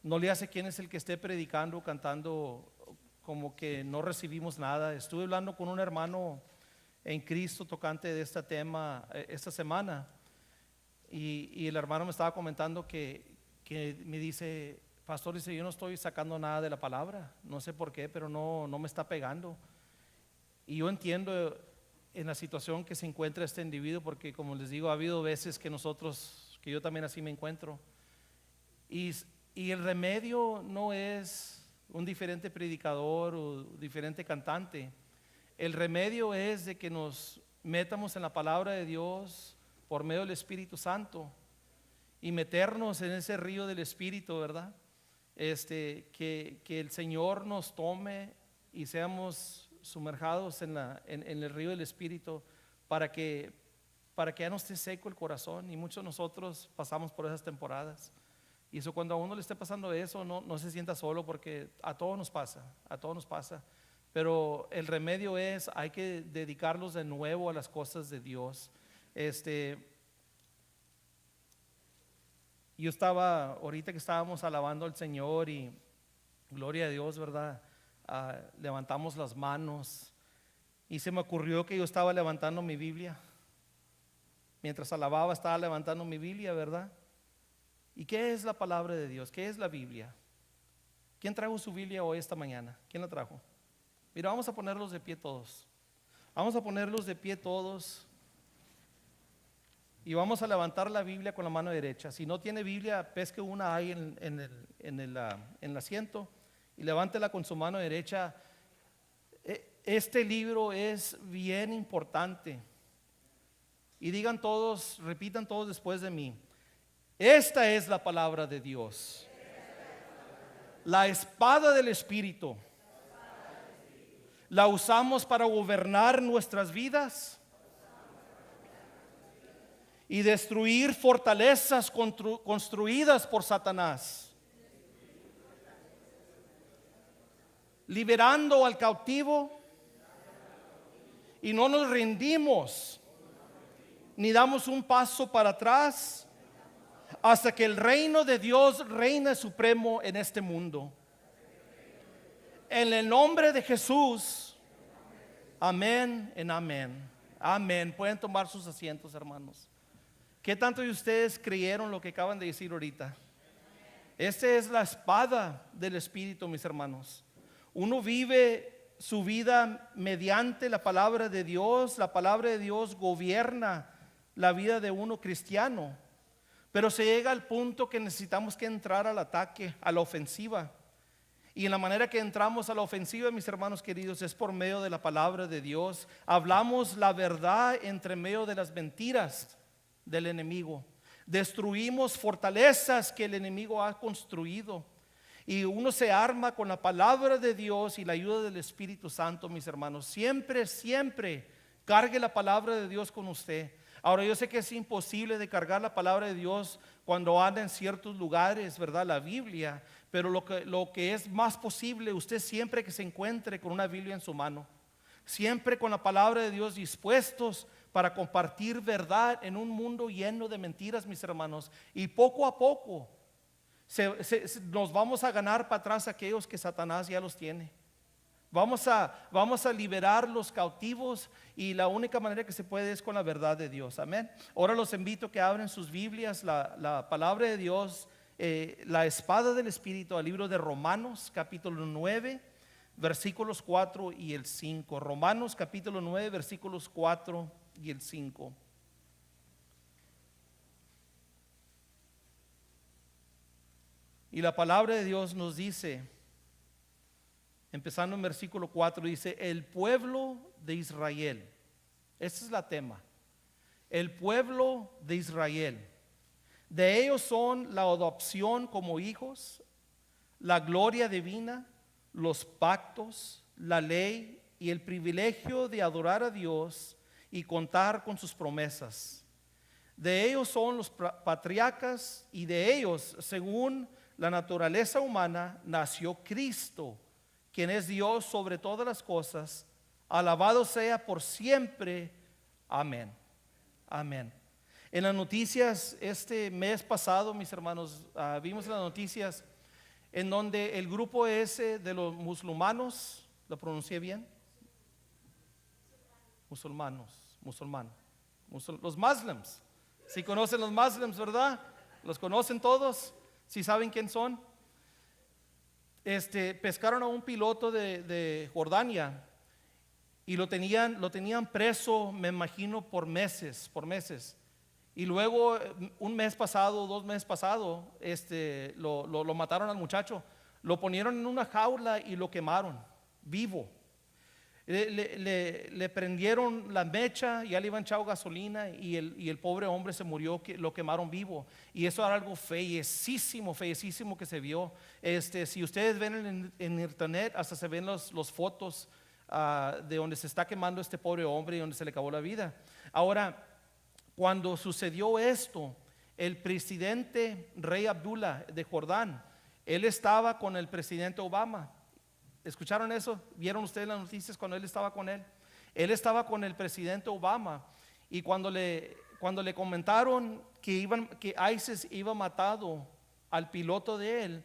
no le hace quién es el que esté predicando, cantando, como que no recibimos nada. Estuve hablando con un hermano en Cristo tocante de este tema esta semana, y el hermano me estaba comentando que me dice, pastor, dice, yo no estoy sacando nada de la palabra, no sé por qué, pero no me está pegando. Y yo entiendo en la situación que se encuentra este individuo, porque como les digo, ha habido veces que yo también así me encuentro. Y el remedio no es un diferente predicador o diferente cantante. El remedio es de que nos metamos en la palabra de Dios por medio del Espíritu Santo y meternos en ese río del Espíritu, ¿verdad? Que el Señor nos tome y seamos sumerjados en el río del Espíritu para que ya no esté seco el corazón. Y muchos de nosotros pasamos por esas temporadas. Y eso, cuando a uno le esté pasando eso, no se sienta solo, porque a todos nos pasa. Pero el remedio es, hay que dedicarlos de nuevo a las cosas de Dios. Yo estaba, ahorita que estábamos alabando al Señor, y gloria a Dios, ¿verdad? Levantamos las manos y se me ocurrió que yo estaba levantando mi Biblia. Mientras alababa, estaba levantando mi Biblia, ¿verdad? ¿Y qué es la palabra de Dios? ¿Qué es la Biblia? ¿Quién trajo su Biblia hoy, esta mañana? ¿Quién la trajo? Mira, vamos a ponerlos de pie todos. Vamos a ponerlos de pie todos. Y vamos a levantar la Biblia con la mano derecha. Si no tiene Biblia, pesque una ahí en el asiento y levántela con su mano derecha. Este libro es bien importante. Y digan todos, repitan todos después de mí: esta es la palabra de Dios, la espada del Espíritu. La usamos para gobernar nuestras vidas y destruir fortalezas construidas por Satanás, liberando al cautivo, y no nos rendimos ni damos un paso para atrás hasta que el reino de Dios reine supremo en este mundo. En el nombre de Jesús, amén y amén. Amén. Pueden tomar sus asientos, hermanos. ¿Qué tanto de ustedes creyeron lo que acaban de decir ahorita? Esta es la espada del Espíritu, mis hermanos. Uno vive su vida mediante la palabra de Dios. La palabra de Dios gobierna la vida de uno cristiano. Pero se llega al punto que necesitamos que entrar al ataque, a la ofensiva. Y en la manera que entramos a la ofensiva, mis hermanos queridos, es por medio de la palabra de Dios. Hablamos la verdad entre medio de las mentiras del enemigo. Destruimos fortalezas que el enemigo ha construido. Y uno se arma con la palabra de Dios y la ayuda del Espíritu Santo, mis hermanos. Siempre, siempre cargue la palabra de Dios con usted. Ahora, yo sé que es imposible de cargar la palabra de Dios cuando anda en ciertos lugares, ¿verdad? La Biblia. Pero lo que es más posible, usted siempre que se encuentre con una Biblia en su mano, siempre con la palabra de Dios dispuestos para compartir verdad en un mundo lleno de mentiras, mis hermanos. Y poco a poco nos vamos a ganar para atrás aquellos que Satanás ya los tiene. Vamos a liberar los cautivos, y la única manera que se puede es con la verdad de Dios. Amén. Ahora los invito a que abren sus Biblias, la palabra de Dios, la espada del Espíritu, al libro de Romanos, capítulo 9, versículos 4 y el 5. Romanos, capítulo 9, versículos 4 y el 5. Y la palabra de Dios nos dice, empezando en versículo 4, dice: el pueblo de Israel. Este es la tema. El pueblo de Israel. De ellos son la adopción como hijos, la gloria divina, los pactos, la ley y el privilegio de adorar a Dios y contar con sus promesas. De ellos son los patriarcas, y de ellos, según la naturaleza humana, nació Cristo, quien es Dios sobre todas las cosas. Alabado sea por siempre. Amén. Amén. En las noticias este mes pasado, mis hermanos, vimos en las noticias en donde el grupo ese de los musulmanos, ¿lo pronuncié bien? Los muslims. Si conocen los muslims, ¿verdad? Los conocen todos, si saben quién son. Pescaron a un piloto de Jordania y lo tenían preso, me imagino, por meses. Y luego, un mes pasado, 2 meses pasado, lo mataron al muchacho. Lo ponieron en una jaula y lo quemaron vivo. Le prendieron la mecha, ya le iban echado gasolina y el pobre hombre se murió, lo quemaron vivo. Y eso era algo feísimo que se vio. Si ustedes ven en internet, hasta se ven los fotos de donde se está quemando este pobre hombre y donde se le acabó la vida. Ahora, cuando sucedió esto, el presidente Rey Abdullah de Jordán, él estaba con el presidente Obama. ¿Escucharon eso? ¿Vieron ustedes las noticias cuando él estaba con él? Él estaba con el presidente Obama, y cuando le comentaron que ISIS iba matado al piloto de él,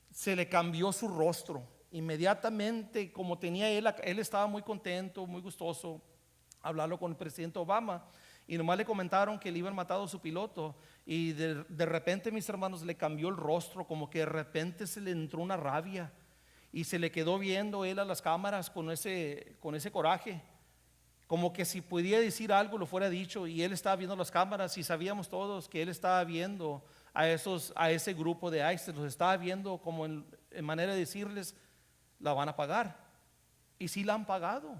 se le cambió su rostro. Inmediatamente, como tenía él estaba muy contento, muy gustoso hablarlo con el presidente Obama, y nomás le comentaron que le iban matado a su piloto, y de repente, mis hermanos, le cambió el rostro, como que de repente se le entró una rabia. Y se le quedó viendo él a las cámaras con ese coraje, como que si pudiera decir algo lo fuera dicho. Y él estaba viendo las cámaras y sabíamos todos que él estaba viendo a ese grupo de ISIS, los estaba viendo como en manera de decirles, la van a pagar. Y sí la han pagado.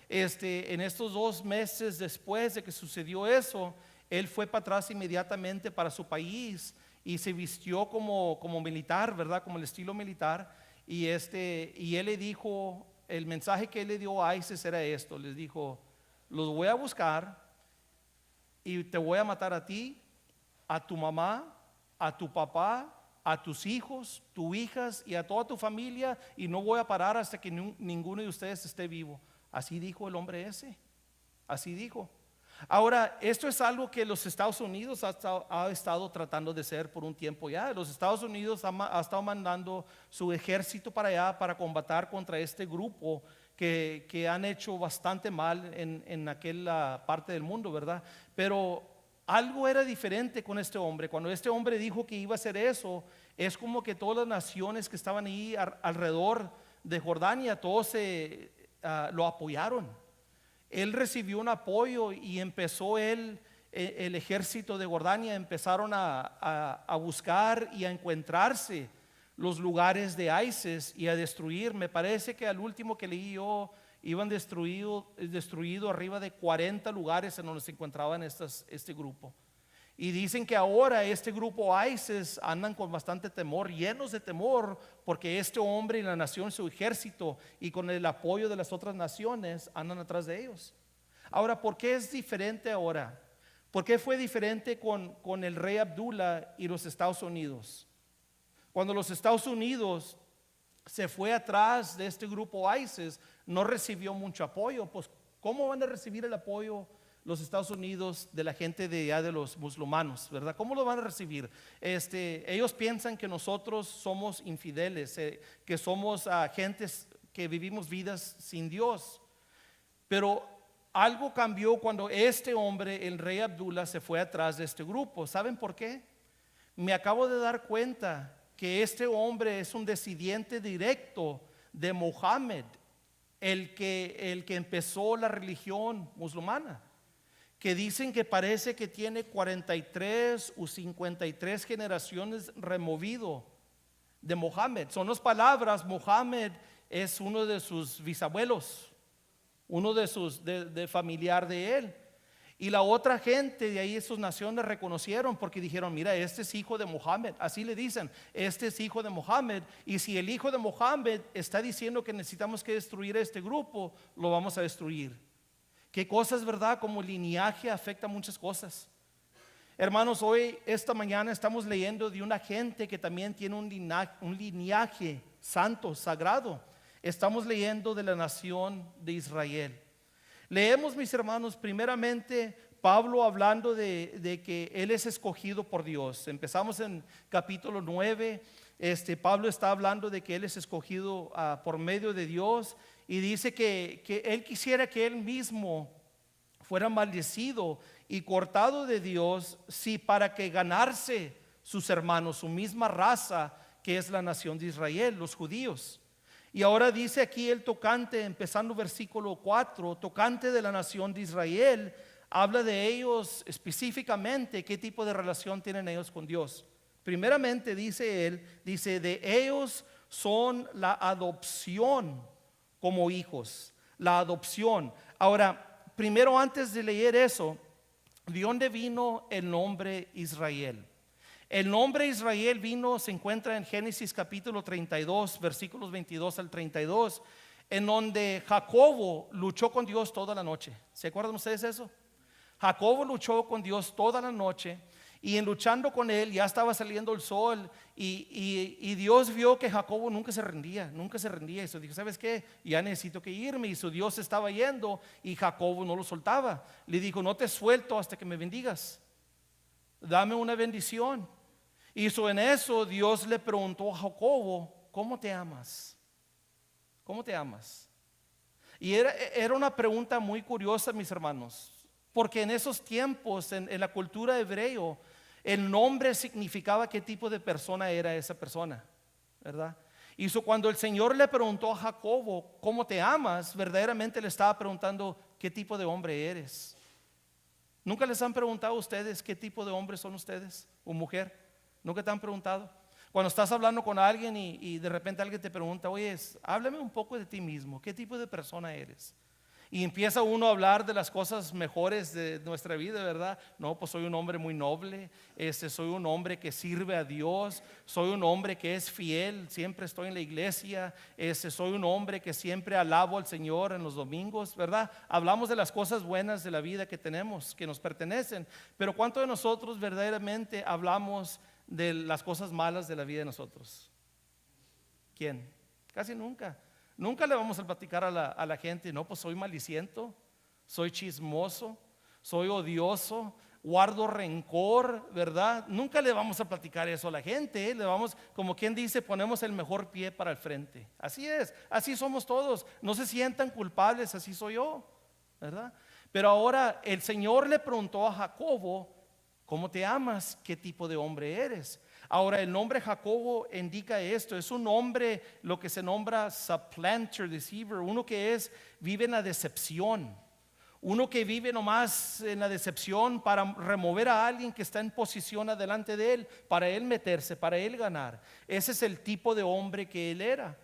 En estos 2 meses después de que sucedió eso, él fue para atrás inmediatamente para su país y se vistió como militar, ¿verdad? Como el estilo militar. Y él le dijo, el mensaje que él le dio a ISIS era esto: les dijo, los voy a buscar y te voy a matar a ti, a tu mamá, a tu papá, a tus hijos, tus hijas y a toda tu familia, y no voy a parar hasta que ninguno de ustedes esté vivo. Así dijo el hombre ese, así dijo. Ahora, esto es algo que los Estados Unidos ha estado tratando de hacer por un tiempo ya. Los Estados Unidos ha estado mandando su ejército para allá para combatir contra este grupo que han hecho bastante mal en aquella parte del mundo, ¿verdad? Pero algo era diferente con este hombre. Cuando este hombre dijo que iba a hacer eso, es como que todas las naciones que estaban ahí alrededor de Jordania, todos lo apoyaron. Él recibió un apoyo y empezó el ejército de Jordania, empezaron a buscar y a encontrarse los lugares de ISIS y a destruir. Me parece que al último que leí yo, iban destruido arriba de 40 lugares en donde se encontraban este grupo. Y dicen que ahora este grupo ISIS andan con bastante temor, llenos de temor, porque este hombre y la nación, su ejército, y con el apoyo de las otras naciones, andan atrás de ellos. Ahora, ¿por qué es diferente ahora? ¿Por qué fue diferente con el rey Abdullah y los Estados Unidos? Cuando los Estados Unidos se fue atrás de este grupo ISIS, no recibió mucho apoyo. Pues, ¿cómo van a recibir el apoyo los Estados Unidos de la gente de los musulmanes, ¿verdad? ¿Cómo lo van a recibir? Ellos piensan que nosotros somos infideles, que somos gentes que vivimos vidas sin Dios. Pero algo cambió cuando este hombre, el rey Abdullah, se fue atrás de este grupo. ¿Saben por qué? Me acabo de dar cuenta que este hombre es un descendiente directo de Mohammed, el que empezó la religión musulmana, que dicen que parece que tiene 43 o 53 generaciones removido de Mohammed. Son las palabras, Mohammed es uno de sus bisabuelos, uno de familiar de él. Y la otra gente de ahí, sus naciones, reconocieron porque dijeron, mira, este es hijo de Mohammed. Así le dicen, este es hijo de Mohammed. Y si el hijo de Mohammed está diciendo que necesitamos que destruir este grupo, lo vamos a destruir. Qué cosas, ¿verdad? Como linaje afecta muchas cosas. Hermanos, esta mañana estamos leyendo de una gente que también tiene un linaje santo, sagrado. Estamos leyendo de la nación de Israel. Leemos, mis hermanos, primeramente Pablo hablando de que él es escogido por Dios. Empezamos en capítulo 9. Pablo está hablando de que él es escogido por medio de Dios, y dice que él quisiera que él mismo fuera maldecido y cortado de Dios, si para que ganarse sus hermanos, su misma raza, que es la nación de Israel, los judíos. Y ahora dice aquí el tocante, empezando versículo 4, tocante de la nación de Israel, habla de ellos específicamente, qué tipo de relación tienen ellos con Dios. Primeramente dice él, dice de ellos son la adopción como hijos, la adopción. Ahora, primero antes de leer eso, ¿de dónde vino el nombre Israel? El nombre Israel se encuentra en Génesis capítulo 32, versículos 22 al 32, en donde Jacobo luchó con Dios toda la noche. ¿Se acuerdan ustedes eso? Jacobo luchó con Dios toda la noche, y en luchando con él ya estaba saliendo el sol, y Dios vio que Jacobo nunca se rendía. Y eso dijo, ¿sabes qué? Ya necesito que irme. Y su Dios estaba yendo y Jacobo no lo soltaba. Le dijo, no te suelto hasta que me bendigas, dame una bendición. Y en eso Dios le preguntó a Jacobo, ¿cómo te amas? ¿Cómo te amas? Y era una pregunta muy curiosa, mis hermanos, porque en esos tiempos, en la cultura hebreo, el nombre significaba qué tipo de persona era esa persona, ¿verdad? Y cuando el Señor le preguntó a Jacobo, ¿cómo te amas?, verdaderamente le estaba preguntando, ¿qué tipo de hombre eres? ¿Nunca les han preguntado a ustedes qué tipo de hombre son ustedes o mujer? ¿Nunca te han preguntado? Cuando estás hablando con alguien y de repente alguien te pregunta, oye, háblame un poco de ti mismo, ¿qué tipo de persona eres? Y empieza uno a hablar de las cosas mejores de nuestra vida, ¿verdad? No, pues soy un hombre muy noble, soy un hombre que sirve a Dios, soy un hombre que es fiel, siempre estoy en la iglesia, soy un hombre que siempre alabo al Señor en los domingos, ¿verdad? Hablamos de las cosas buenas de la vida que tenemos, que nos pertenecen, pero ¿cuánto de nosotros verdaderamente hablamos de las cosas malas de la vida de nosotros? ¿Quién? Casi nunca. Nunca le vamos a platicar a la gente, no, pues soy maliciento, soy chismoso, soy odioso, guardo rencor, ¿verdad? Nunca le vamos a platicar eso a la gente, le vamos, como quien dice, ponemos el mejor pie para el frente. Así es, así somos todos, no se sientan culpables, así soy yo, ¿verdad? Pero ahora el Señor le preguntó a Jacobo, ¿cómo te amas? ¿Qué tipo de hombre eres? Ahora el nombre Jacobo indica esto, es un nombre, lo que se nombra supplanter, deceiver, uno que vive en la decepción, uno que vive nomás en la decepción para remover a alguien que está en posición adelante de él, para él meterse, para él ganar. Ese es el tipo de hombre que él era.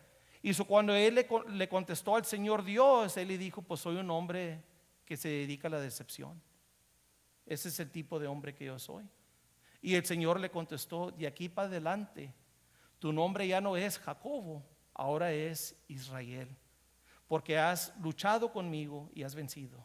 Y cuando él le contestó al Señor Dios, él le dijo, pues soy un hombre que se dedica a la decepción. Ese es el tipo de hombre que yo soy. Y el Señor le contestó, de aquí para adelante, tu nombre ya no es Jacobo, ahora es Israel, porque has luchado conmigo y has vencido.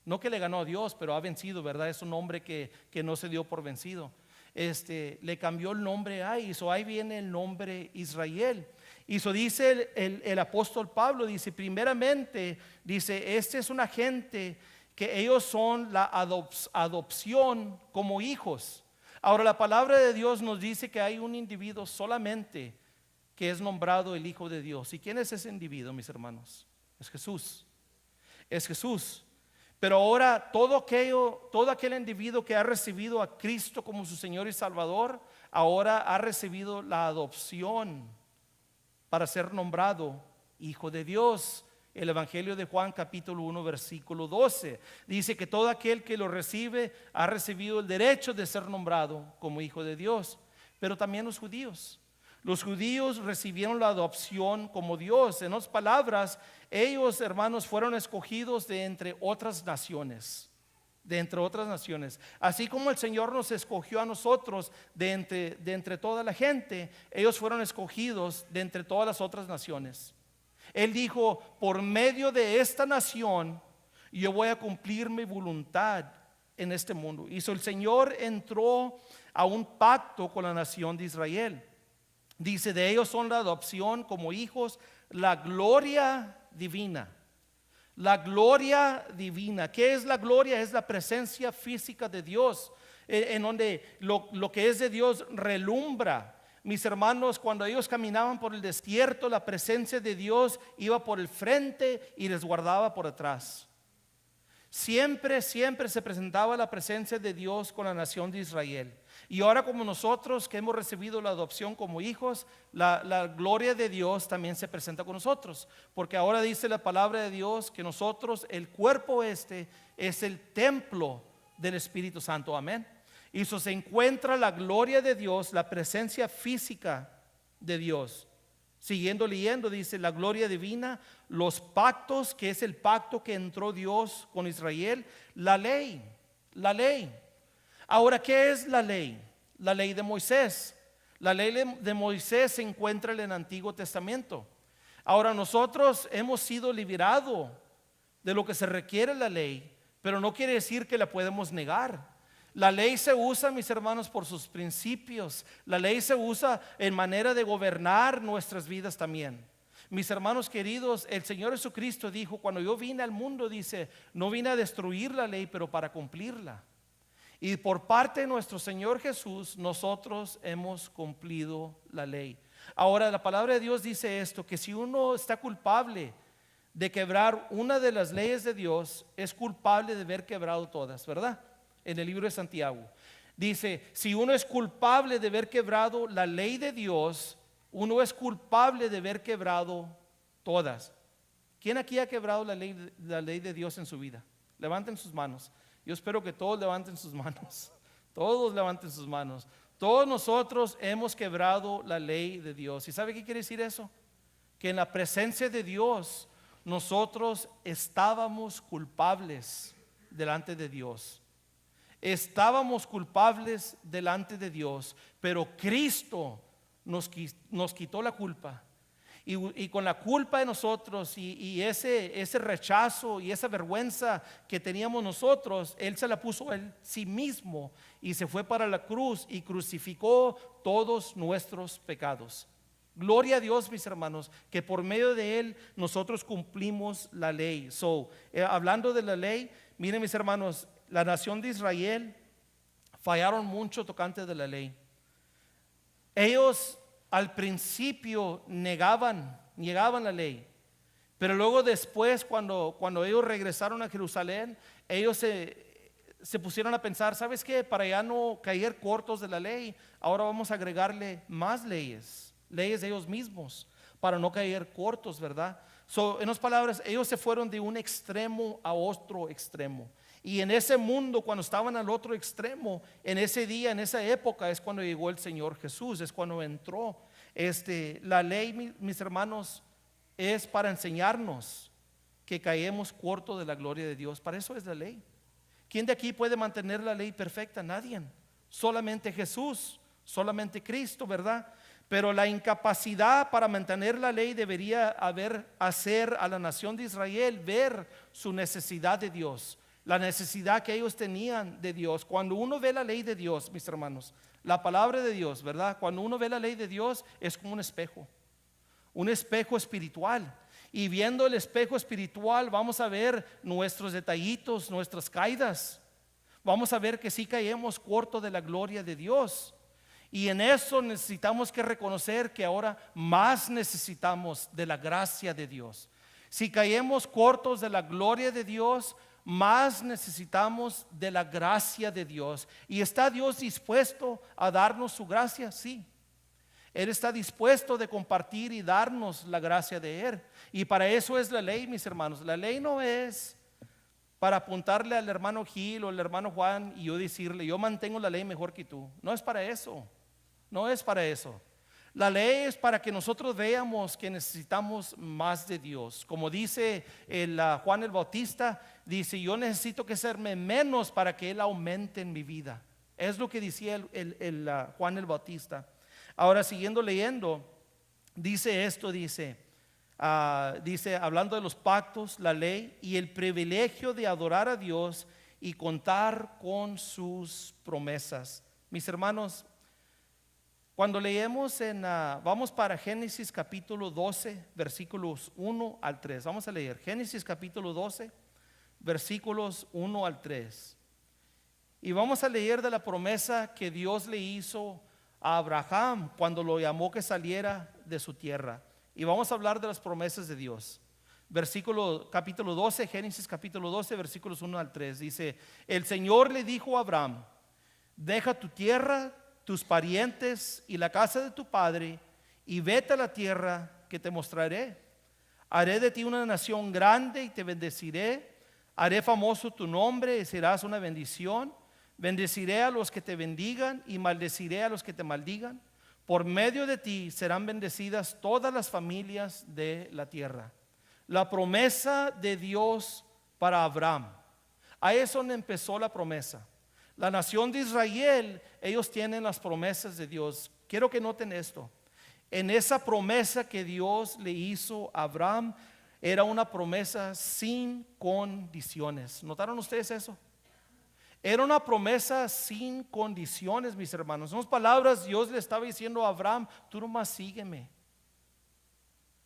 No que le ganó a Dios, pero ha vencido, ¿verdad? Es un hombre que no se dio por vencido. Le cambió el nombre ahí viene el nombre Israel. Y dice el apóstol Pablo, dice, primeramente, dice, es una gente que ellos son la adopción como hijos. Ahora la palabra de Dios nos dice que hay un individuo solamente que es nombrado el Hijo de Dios. ¿Y quién es ese individuo, mis hermanos? Es Jesús. Es Jesús. Pero ahora todo aquel individuo que ha recibido a Cristo como su Señor y Salvador, ahora ha recibido la adopción para ser nombrado Hijo de Dios. El Evangelio de Juan capítulo 1 versículo 12 dice que todo aquel que lo recibe ha recibido el derecho de ser nombrado como hijo de Dios. Pero también los judíos recibieron la adopción como Dios. En otras palabras, ellos, hermanos, fueron escogidos de entre otras naciones. Así como el Señor nos escogió a nosotros de entre toda la gente, ellos fueron escogidos de entre todas las otras naciones. Él dijo, por medio de esta nación yo voy a cumplir mi voluntad en este mundo. Y el Señor entró a un pacto con la nación de Israel. Dice, de ellos son la adopción como hijos, la gloria divina. La gloria divina. ¿Qué es la gloria? Es la presencia física de Dios, en donde lo que es de Dios relumbra. Mis hermanos, cuando ellos caminaban por el desierto, la presencia de Dios iba por el frente y les guardaba por atrás. Siempre se presentaba la presencia de Dios con la nación de Israel. Y ahora, como nosotros que hemos recibido la adopción como hijos, la gloria de Dios también se presenta con nosotros. Porque ahora dice la palabra de Dios que nosotros, el cuerpo es el templo del Espíritu Santo. Amén. Y eso se encuentra la gloria de Dios, la presencia física de Dios. Siguiendo leyendo, dice la gloria divina, los pactos, que es el pacto que entró Dios con Israel, la ley. Ahora, ¿qué es la ley? La ley de Moisés. La ley de Moisés se encuentra en el Antiguo Testamento. Ahora, nosotros hemos sido liberados de lo que se requiere la ley, pero no quiere decir que la podemos negar. La ley se usa, mis hermanos, por sus principios. La ley se usa en manera de gobernar nuestras vidas también. Mis hermanos queridos, el Señor Jesucristo dijo, cuando yo vine al mundo, dice, no vine a destruir la ley, pero para cumplirla. Y por parte de nuestro Señor Jesús, nosotros hemos cumplido la ley. Ahora, la palabra de Dios dice esto, que si uno está culpable de quebrar una de las leyes de Dios, es culpable de haber quebrado todas, ¿verdad? En el libro de Santiago dice, si uno es culpable de haber quebrado la ley de Dios, uno es culpable de haber quebrado todas. ¿Quién aquí ha quebrado la ley de Dios en su vida? Levanten sus manos. Yo espero que todos levanten sus manos. Todos levanten sus manos. Todos nosotros hemos quebrado la ley de Dios. ¿Y sabe qué quiere decir eso? Que en la presencia de Dios nosotros estábamos culpables delante de Dios. Estábamos culpables delante de Dios, pero Cristo nos quitó la culpa. Y con la culpa de nosotros y ese rechazo y esa vergüenza que teníamos nosotros, Él se la puso Él sí mismo y se fue para la cruz y crucificó todos nuestros pecados. Gloria a Dios, mis hermanos, que por medio de Él nosotros cumplimos la ley. Hablando de la ley, miren, mis hermanos, la nación de Israel fallaron mucho tocante de la ley. Ellos al principio negaban la ley, pero luego después cuando ellos regresaron a Jerusalén, ellos se pusieron a pensar, ¿sabes qué? Para ya no caer cortos de la ley, ahora vamos a agregarle más leyes de ellos mismos, para no caer cortos, ¿verdad? En otras palabras, ellos se fueron de un extremo a otro extremo. Y en ese mundo, cuando estaban al otro extremo, en ese día, en esa época, es cuando llegó el Señor Jesús, es cuando entró. La ley, mis hermanos, es para enseñarnos que caemos corto de la gloria de Dios. Para eso es la ley. ¿Quién de aquí puede mantener la ley perfecta? Nadie. Solamente Jesús, solamente Cristo, ¿verdad? Pero la incapacidad para mantener la ley debería hacer a la nación de Israel ver su necesidad de Dios. La necesidad que ellos tenían de Dios. Cuando uno ve la ley de Dios, mis hermanos, la palabra de Dios, ¿verdad? Cuando uno ve la ley de Dios es como un espejo espiritual. Y viendo el espejo espiritual vamos a ver nuestros detallitos, nuestras caídas. Vamos a ver que sí caemos corto de la gloria de Dios. Y en eso necesitamos que reconocer que ahora más necesitamos de la gracia de Dios. Si caemos cortos de la gloria de Dios, más necesitamos de la gracia de Dios. ¿Y está Dios dispuesto a darnos su gracia? Sí. Él está dispuesto de compartir y darnos la gracia de Él. Y para eso es la ley, mis hermanos. La ley no es para apuntarle al hermano Gil o al hermano Juan y yo decirle, yo mantengo la ley mejor que tú. No es para eso. No es para eso. La ley es para que nosotros veamos que necesitamos más de Dios. Como dice Juan el Bautista, dice, yo necesito que serme menos para que Él aumente en mi vida. Es lo que decía Juan el Bautista. Ahora, siguiendo leyendo, dice esto, dice, hablando de los pactos, la ley y el privilegio de adorar a Dios y contar con sus promesas. Mis hermanos, Cuando leemos vamos para Génesis capítulo 12, versículos 1 al 3. Vamos a leer Génesis capítulo 12, versículos 1 al 3. Y vamos a leer de la promesa que Dios le hizo a Abraham cuando lo llamó que saliera de su tierra. Y vamos a hablar de las promesas de Dios. Capítulo 12, Génesis capítulo 12, versículos 1 al 3. Dice: el Señor le dijo a Abraham: deja tu tierra, tus parientes y la casa de tu padre, y vete a la tierra que te mostraré. Haré de ti una nación grande y te bendeciré. Haré famoso tu nombre y serás una bendición. Bendeciré a los que te bendigan y maldeciré a los que te maldigan. Por medio de ti serán bendecidas todas las familias de la tierra. La promesa de Dios para Abraham. Ahí es donde empezó la promesa. La nación de Israel, ellos tienen las promesas de Dios. Quiero que noten esto. En esa promesa que Dios le hizo a Abraham, era una promesa sin condiciones. ¿Notaron ustedes eso? Era una promesa sin condiciones, mis hermanos. En otras palabras, Dios le estaba diciendo a Abraham: tú nomás sígueme.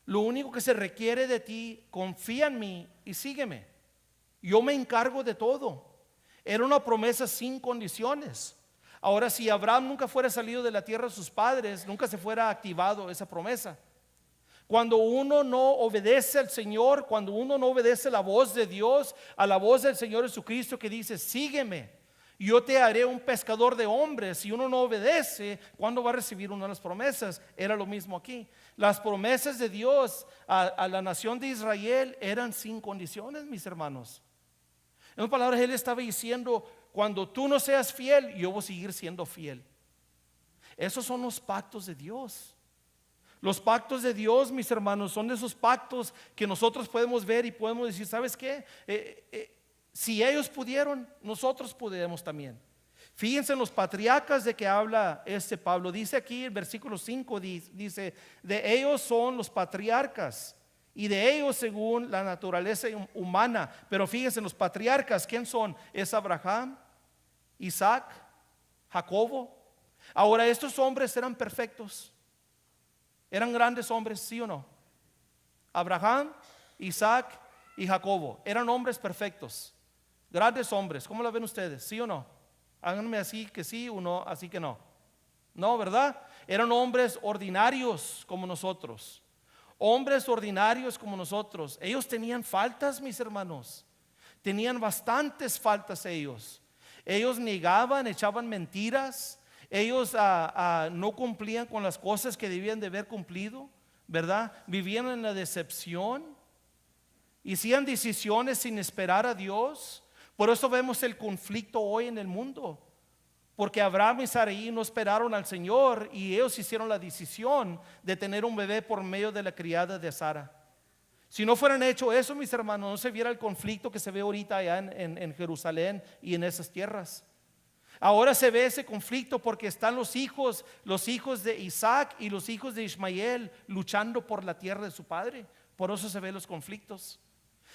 Lo único que se requiere de ti, confía en mí y sígueme. Yo me encargo de todo. Era una promesa sin condiciones. Ahora, si Abraham nunca fuera salido de la tierra de sus padres, nunca se fuera activado esa promesa. Cuando uno no obedece al Señor, cuando uno no obedece la voz de Dios, a la voz del Señor Jesucristo que dice: sígueme, yo te haré un pescador de hombres. Si uno no obedece, ¿cuándo va a recibir una de las promesas? Era lo mismo aquí. Las promesas de Dios a la nación de Israel eran sin condiciones, mis hermanos. En otras palabras, Él estaba diciendo: cuando tú no seas fiel, yo voy a seguir siendo fiel. Esos son los pactos de Dios. Los pactos de Dios, mis hermanos, son de esos pactos que nosotros podemos ver y podemos decir: ¿sabes qué? Si ellos pudieron, nosotros podemos también. Fíjense en los patriarcas de que habla Pablo. Dice aquí el versículo 5, dice: de ellos son los patriarcas, y de ellos según la naturaleza humana. Pero fíjense en los patriarcas, ¿quién son? Es Abraham, Isaac, Jacobo. Ahora, estos hombres eran perfectos. Eran grandes hombres, ¿sí o no? Abraham, Isaac y Jacobo eran hombres perfectos, grandes hombres. ¿Cómo lo ven ustedes? ¿Sí o no? Háganme así que sí o no, así que no. No, ¿verdad? Eran hombres ordinarios como nosotros. Hombres ordinarios como nosotros. Ellos tenían faltas, mis hermanos. Tenían bastantes faltas ellos. Ellos negaban, echaban mentiras. Ellos no cumplían con las cosas que debían de haber cumplido, ¿verdad? Vivían en la decepción. Hacían decisiones sin esperar a Dios. Por eso vemos el conflicto hoy en el mundo. Porque Abraham y Sarai no esperaron al Señor y ellos hicieron la decisión de tener un bebé por medio de la criada de Sara. Si no fueran hecho eso, mis hermanos, no se viera el conflicto que se ve ahorita allá en Jerusalén y en esas tierras. Ahora se ve ese conflicto porque están los hijos de Isaac y los hijos de Ismael luchando por la tierra de su padre. Por eso se ven los conflictos.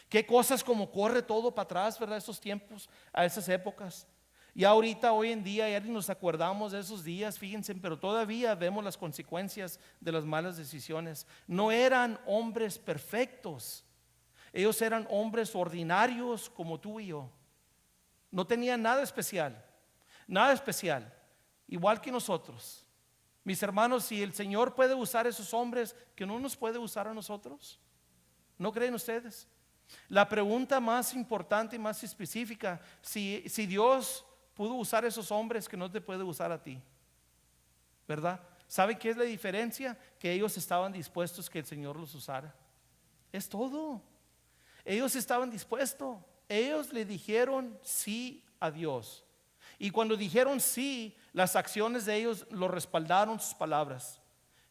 Qué cosas como corre todo para atrás, ¿verdad? Esos tiempos, a esas épocas. Y ahorita, hoy en día, ya nos acordamos de esos días, fíjense, pero todavía vemos las consecuencias de las malas decisiones. No eran hombres perfectos. Ellos eran hombres ordinarios como tú y yo. No tenían nada especial. Nada especial, igual que nosotros. Mis hermanos, si el Señor puede usar a esos hombres, ¿que no nos puede usar a nosotros? ¿No creen ustedes? La pregunta más importante y más específica: si Dios pudo usar a esos hombres, ¿que no te puede usar a ti? ¿Verdad? ¿Sabe qué es la diferencia? Que ellos estaban dispuestos que el Señor los usara. Es todo. Ellos estaban dispuestos. Ellos le dijeron sí a Dios. Y cuando dijeron sí, las acciones de ellos lo respaldaron, sus palabras.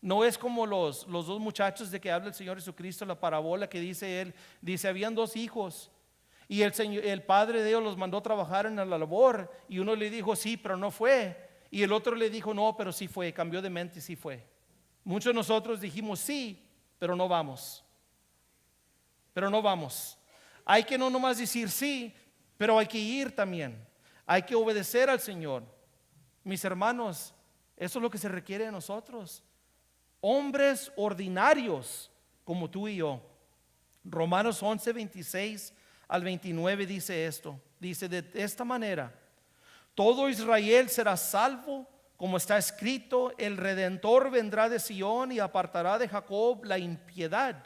No es como los dos muchachos de que habla el Señor Jesucristo, la parábola que dice él. Dice: habían dos hijos y el padre de ellos los mandó a trabajar en la labor, y uno le dijo sí, pero no fue, y el otro le dijo no, pero sí fue. Cambió de mente y sí fue. Muchos de nosotros dijimos sí, pero no vamos. Hay que no nomás decir sí, pero hay que ir también. Hay que obedecer al Señor. Mis hermanos, Eso es lo que se requiere de nosotros. Hombres ordinarios como tú y yo. Romanos 11, 26 al 29 dice esto. Dice: de esta manera todo Israel será salvo, como está escrito: el Redentor vendrá de Sión y apartará de Jacob la impiedad.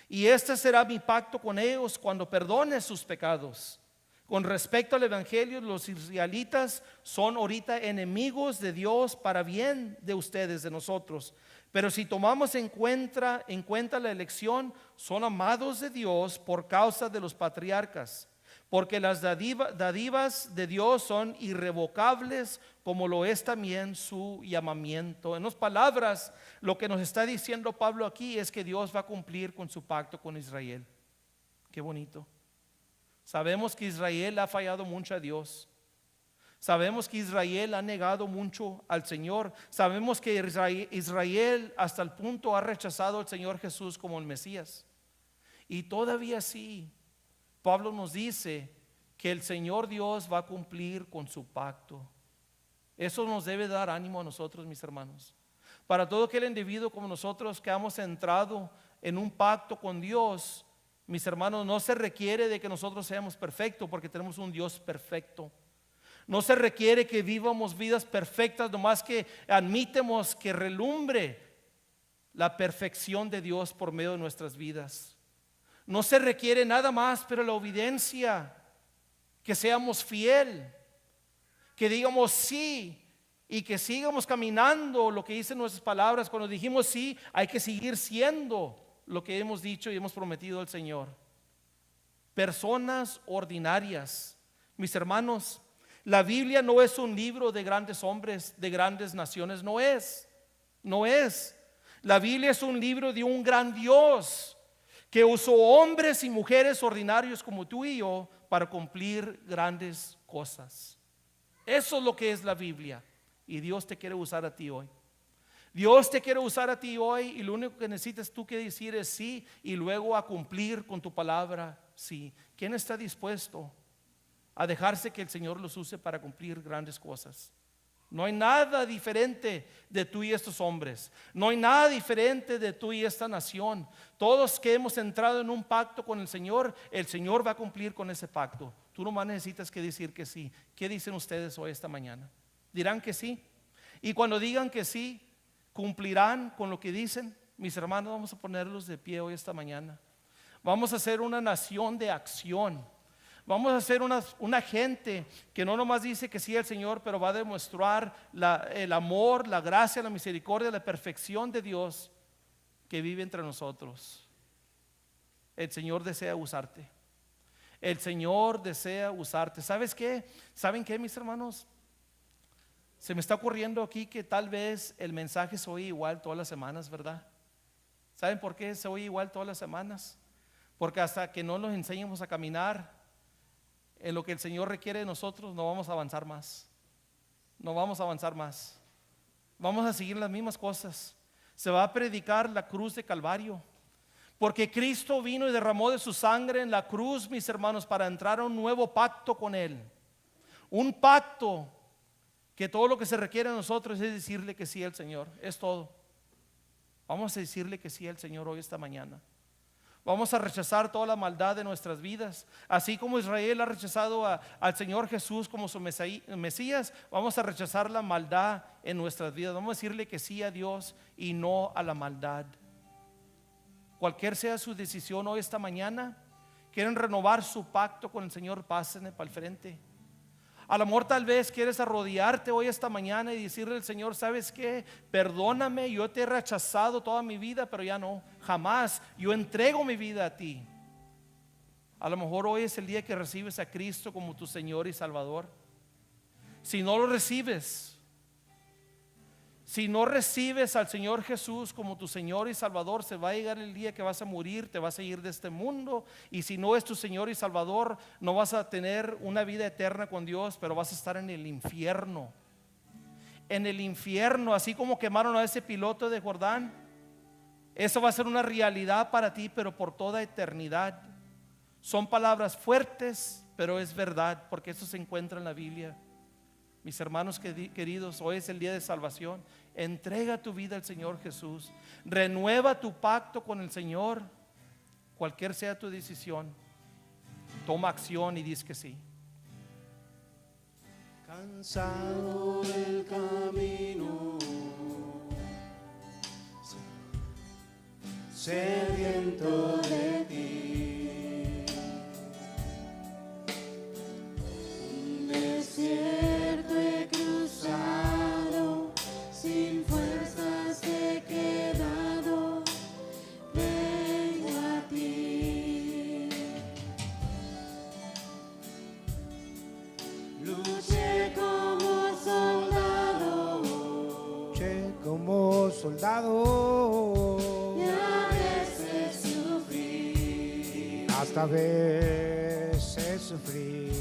Y este será mi pacto con ellos cuando perdone sus pecados. Con respecto al evangelio, los israelitas son ahorita enemigos de Dios para bien de ustedes, de nosotros. Pero si tomamos en cuenta la elección, son amados de Dios por causa de los patriarcas. Porque las dádivas de Dios son irrevocables, como lo es también su llamamiento. En otras palabras, lo que nos está diciendo Pablo aquí es que Dios va a cumplir con su pacto con Israel. Qué bonito. Sabemos que Israel ha fallado mucho a Dios. Sabemos que Israel ha negado mucho al Señor. Sabemos que Israel hasta el punto ha rechazado al Señor Jesús como el Mesías. Y todavía sí, Pablo nos dice que el Señor Dios va a cumplir con su pacto. Eso nos debe dar ánimo a nosotros, mis hermanos. Para todo aquel individuo como nosotros que hemos entrado en un pacto con Dios, mis hermanos, no se requiere de que nosotros seamos perfectos, porque tenemos un Dios perfecto. No se requiere que vivamos vidas perfectas, nomás que admitemos que relumbre la perfección de Dios por medio de nuestras vidas. No se requiere nada más, pero la obediencia, que seamos fiel, que digamos sí y que sigamos caminando lo que dicen nuestras palabras. Cuando dijimos sí, hay que seguir siendo lo que hemos dicho y hemos prometido al Señor. Personas ordinarias. Mis hermanos, la Biblia no es un libro de grandes hombres, de grandes naciones. No es. La Biblia es un libro de un gran Dios que usó hombres y mujeres ordinarios como tú y yo para cumplir grandes cosas. Eso es lo que es la Biblia. Y Dios te quiere usar a ti hoy. Dios te quiere usar a ti hoy, y lo único que necesitas tú que decir es sí, y luego a cumplir con tu palabra sí. ¿Quién está dispuesto a dejarse que el Señor los use para cumplir grandes cosas? No hay nada diferente de tú y estos hombres. No hay nada diferente de tú y esta nación. Todos que hemos entrado en un pacto con el Señor va a cumplir con ese pacto. Tú nomás necesitas que decir que sí. ¿Qué dicen ustedes hoy, esta mañana? ¿Dirán que sí? Y cuando digan que sí, ¿cumplirán con lo que dicen? Mis hermanos, vamos a ponerlos de pie hoy, esta mañana. Vamos a ser una nación de acción. Vamos a ser una gente que no nomás dice que sí al Señor, pero va a demostrar el amor, la gracia, la misericordia, la perfección de Dios que vive entre nosotros. El Señor desea usarte. El Señor desea usarte. ¿Sabes qué? ¿Saben qué, mis hermanos? Se me está ocurriendo aquí que tal vez el mensaje se oye igual todas las semanas, ¿verdad? ¿Saben por qué se oye igual todas las semanas? Porque hasta que no nos enseñemos a caminar en lo que el Señor requiere de nosotros, no vamos a avanzar más. No vamos a avanzar más. Vamos a seguir las mismas cosas. Se va a predicar la cruz de Calvario, porque Cristo vino y derramó de su sangre en la cruz, mis hermanos, para entrar a un nuevo pacto con Él. Un pacto que todo lo que se requiere de nosotros es decirle que sí al Señor. Es todo. Vamos a decirle que sí al Señor hoy, esta mañana. Vamos a rechazar toda la maldad de nuestras vidas. Así como Israel ha rechazado al Señor Jesús como su Mesías, vamos a rechazar la maldad en nuestras vidas. Vamos a decirle que sí a Dios y no a la maldad. Cualquier sea su decisión hoy, esta mañana, quieren renovar su pacto con el Señor, pásenle para el frente. A lo mejor tal vez quieres arrodillarte hoy, esta mañana, y decirle al Señor: ¿sabes qué? Perdóname, yo te he rechazado toda mi vida, pero ya no, jamás. Yo entrego mi vida a ti. A lo mejor hoy es el día que recibes a Cristo como tu Señor y Salvador. Si no lo recibes, si no recibes al Señor Jesús como tu Señor y Salvador, se va a llegar el día que vas a morir, te vas a ir de este mundo, y si no es tu Señor y Salvador, no vas a tener una vida eterna con Dios, pero vas a estar en el infierno. En el infierno, así como quemaron a ese piloto de Jordán. Eso va a ser una realidad para ti, pero por toda eternidad. Son palabras fuertes, pero es verdad, porque eso se encuentra en la Biblia. Mis hermanos queridos, hoy es el día de salvación. Entrega tu vida al Señor Jesús. Renueva tu pacto con el Señor. Cualquier sea tu decisión, toma acción y dice que sí. Cansado del camino, sediento de ti, un desierto he cruzado, sin fuerzas he quedado, vengo a ti. Luché como soldado, y a veces sufrí, hasta veces sufrí.